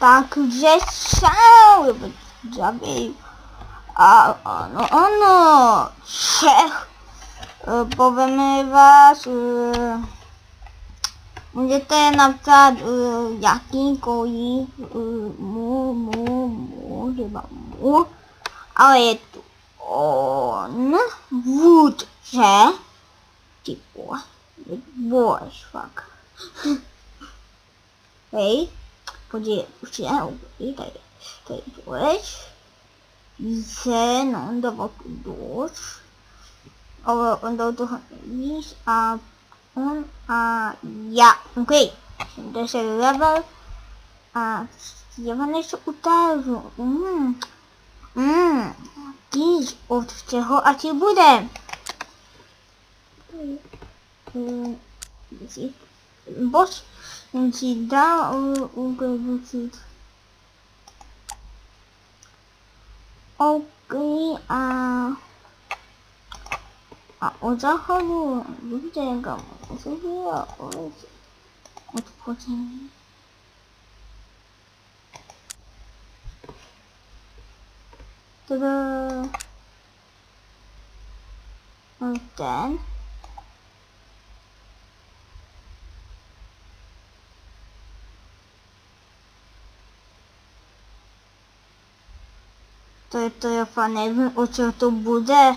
Takže čau, zabij. A ano, Čech. Poveme vás, můžete napsat jakýkoliv třeba mu, ale je tu on, vůdce, typu, bož, fakt. Hej, podívej, už je, tady bož, více, no, dával tu dož, ale on dal toho víc a on a já, ok, 10 level a já vám něco ukážu, když od čeho a ti bude. Boss si dá ukážit. Ok, a od záchodu vidíte, kam se dělá odpočení. Tada. Ten. To já fakt nevím, o co to bude.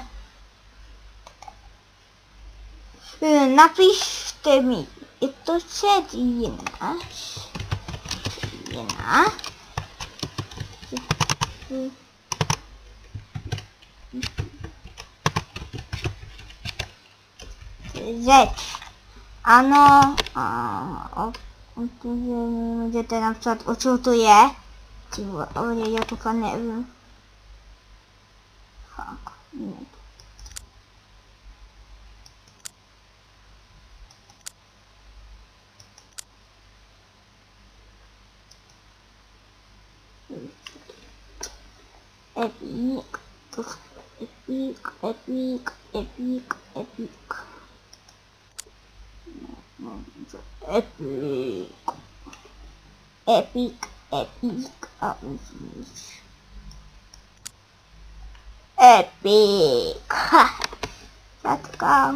Napište mi, je to chat jinak. Řeč. Ano, můžete napsat, o co to je. Ale já to fakt nevím. Fakt, nevím. Epic a uvidíš. Epic. Řádka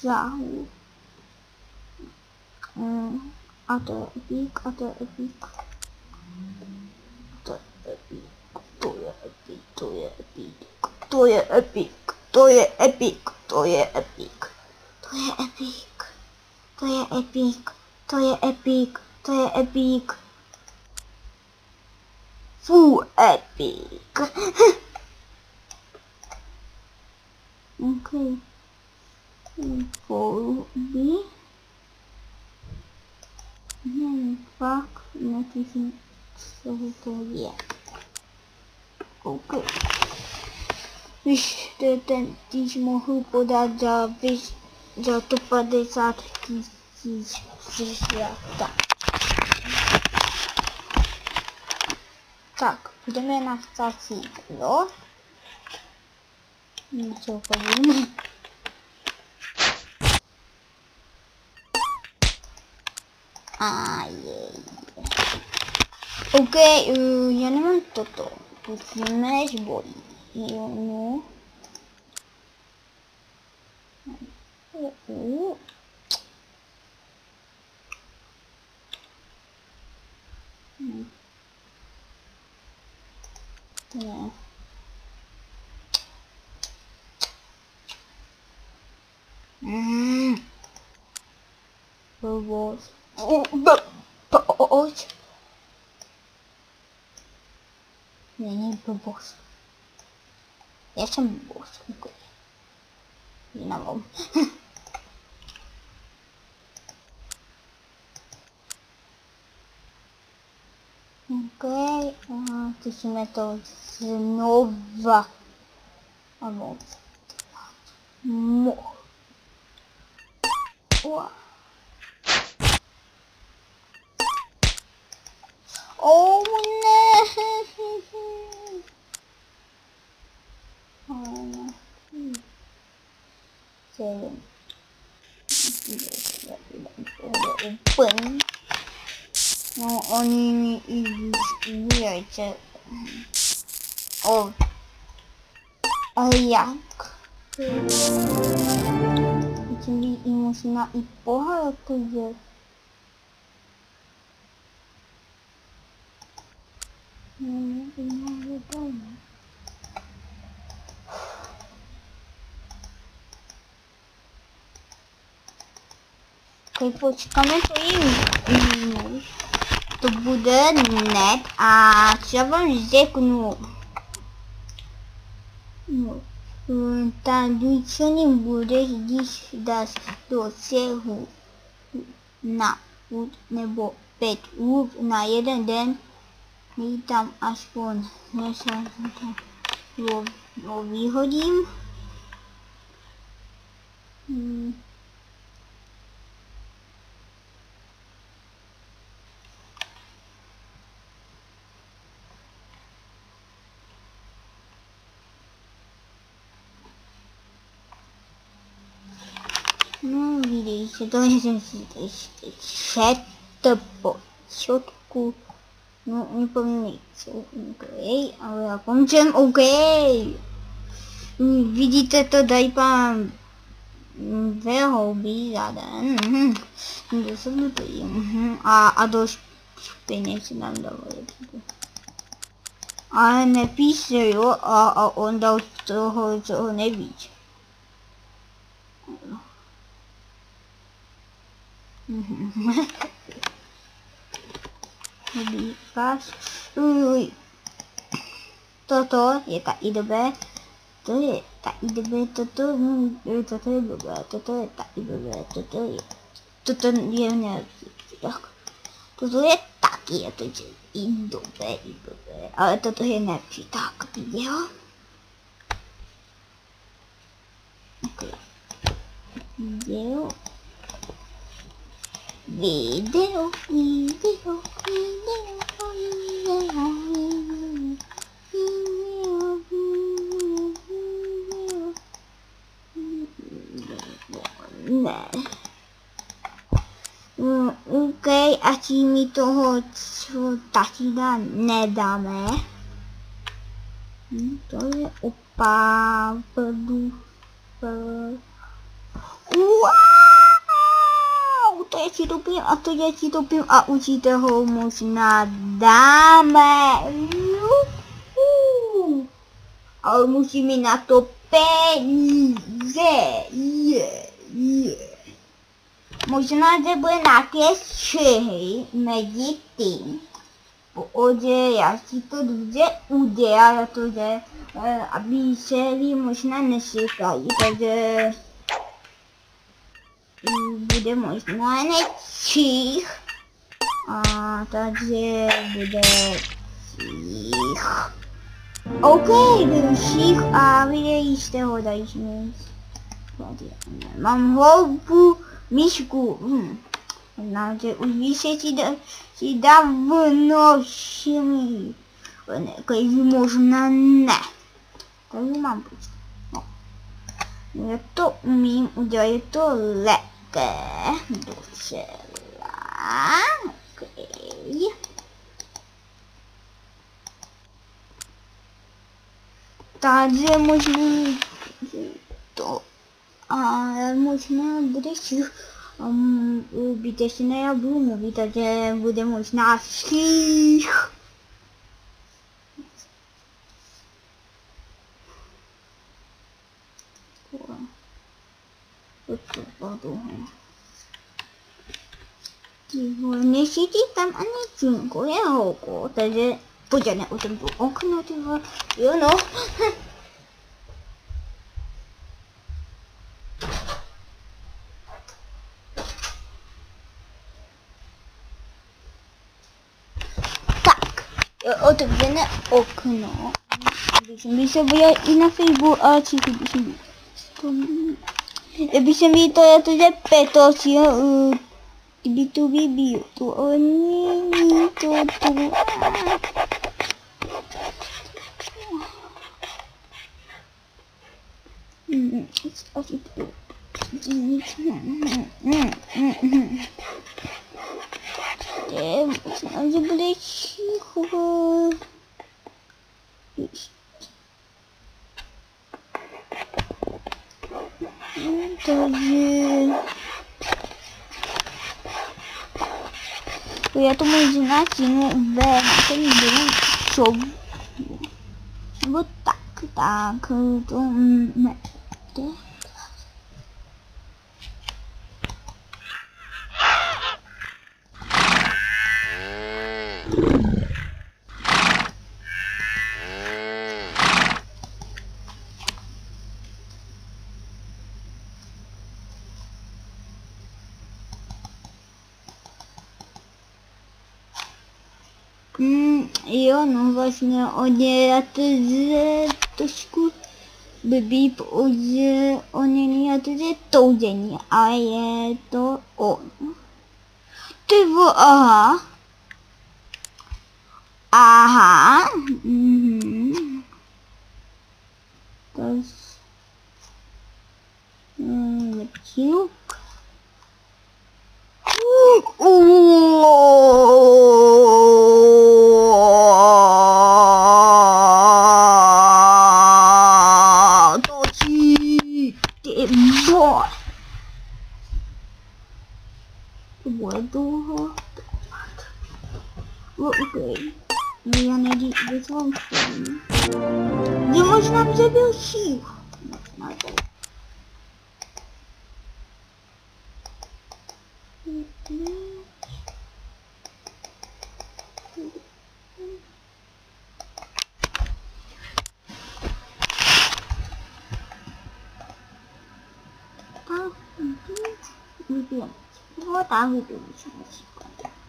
záhu. A to je epic, a to je epic. To je epic, to je epic, to je epic, to je epic, to je epic, to je epic, to je epic, to je epic, to je epic. Full epic. Okay. Follow me. Fakt, netuším, co to je. OK. Když ten týž mohu podat za to 50 000 zlata. Tak, jdeme na stací, jo? Něco povím. OK, já nemám toto. Pustíme zbojí. Jo, no. Ne. Blbost. Pojď. Není blbost. Já jsem blbost. Jinak. OK, zkusíme to znova. A moc. Oh ne. Open. No, oni mi i jajce. O. Ale jak? Czyli i można i pohár to je. Keď počkáme to jim, to bude net a třeba vám řeknu. No, ta důčení bude, když dáš do cehu na nebo 5 na jeden den, my tam aspoň něco vyhodím. No, vidíte, to jsem si četl po čotku. No, nepomínej, co, OK, ale já končím, OK. Vidíte to, dají pán dvě houby za den. Dosadnu to jim. A dost peněz si nám dávali. Ale nepíše, jo, a on dal toho, co ho neví. Pas. Toto je ta IDB. To je ta IDB, toto je blbé, toto je ta IDB, toto je nějaký, tak. Toto je taky, je to IDB, ale toto je nepří, tak, video. Okay. Video. Ne. OK, a tím mi toho, co tatída nedáme. To je opravdu. To je si topím a to je si topím a určitě ho možná dáme. Ale musíme na to peníze. Možná, že bude nějaké střihy mezi tím. Protože já si to dobře udělám, protože aby se lidi možná nesekají, takže bude možná nečích. Takže bude čích. OK, byl čích a videí z toho dají nic. Mám houbu, myšku. Znám, že už víš, si dávno všimli. Když možná ne. Takže mám prostě. No. Já to umím udělat, je to lehké. Docela. OK. Takže možná to. A možná bude si zbytečné, já budu mluvit, takže bude možná ších. Nesítí tam ani čunko, je houko, takže pojď neotevřu okno, tyhle, jo no. Otevřené okno. Když se bude i na Facebooku, ale kdyby se mi to je petoci, kdyby to vybíl, to není to tu. Možná, že bude ticho. Takže... Já to možná tím ven, ten dům šou. Nebo tak to ne. Jo, no vlastně odělat trošku blbý, protože on je toudění a je to on. Ty aha. Aha. Lepší luk. Bude dlouho. Okay. No já nejdu vyzvám stejně. Je možná přebyl šíp. Možná to. Gue tahu tuh tapi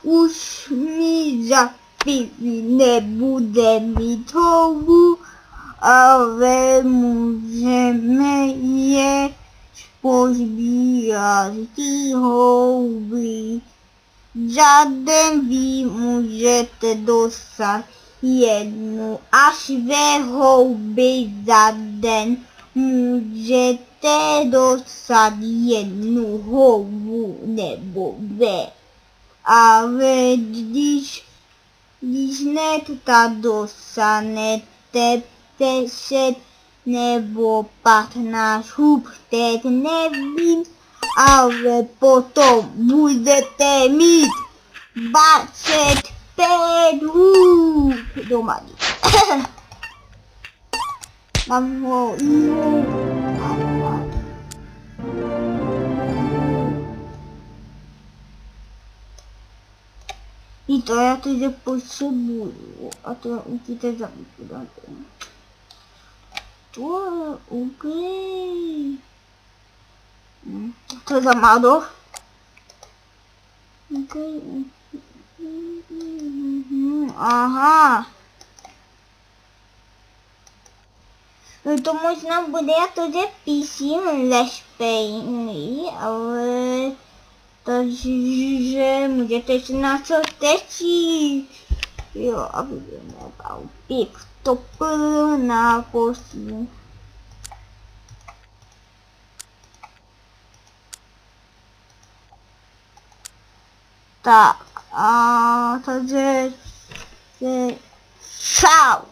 už mi za nebude mít houbu, ale můžeme je pozbírat ty houby. Za den vy můžete dostat jednu až dvě houby za den. Můžete dostat jednu houbu nebo dvě. Ale když hned dostanete 10 nebo 15 hub, teď nevím, ale potom budete mít 25 hub doma. Mám ho i to já teď potřebuju a to určitě zamítáte. To je OK. To je za málo. OK. Aha. To možná bude to, že písím lešpejný, ale... Takže můžete si na co tečít. Jo, aby nebal pěk to plná posí. Tak, a takže čau.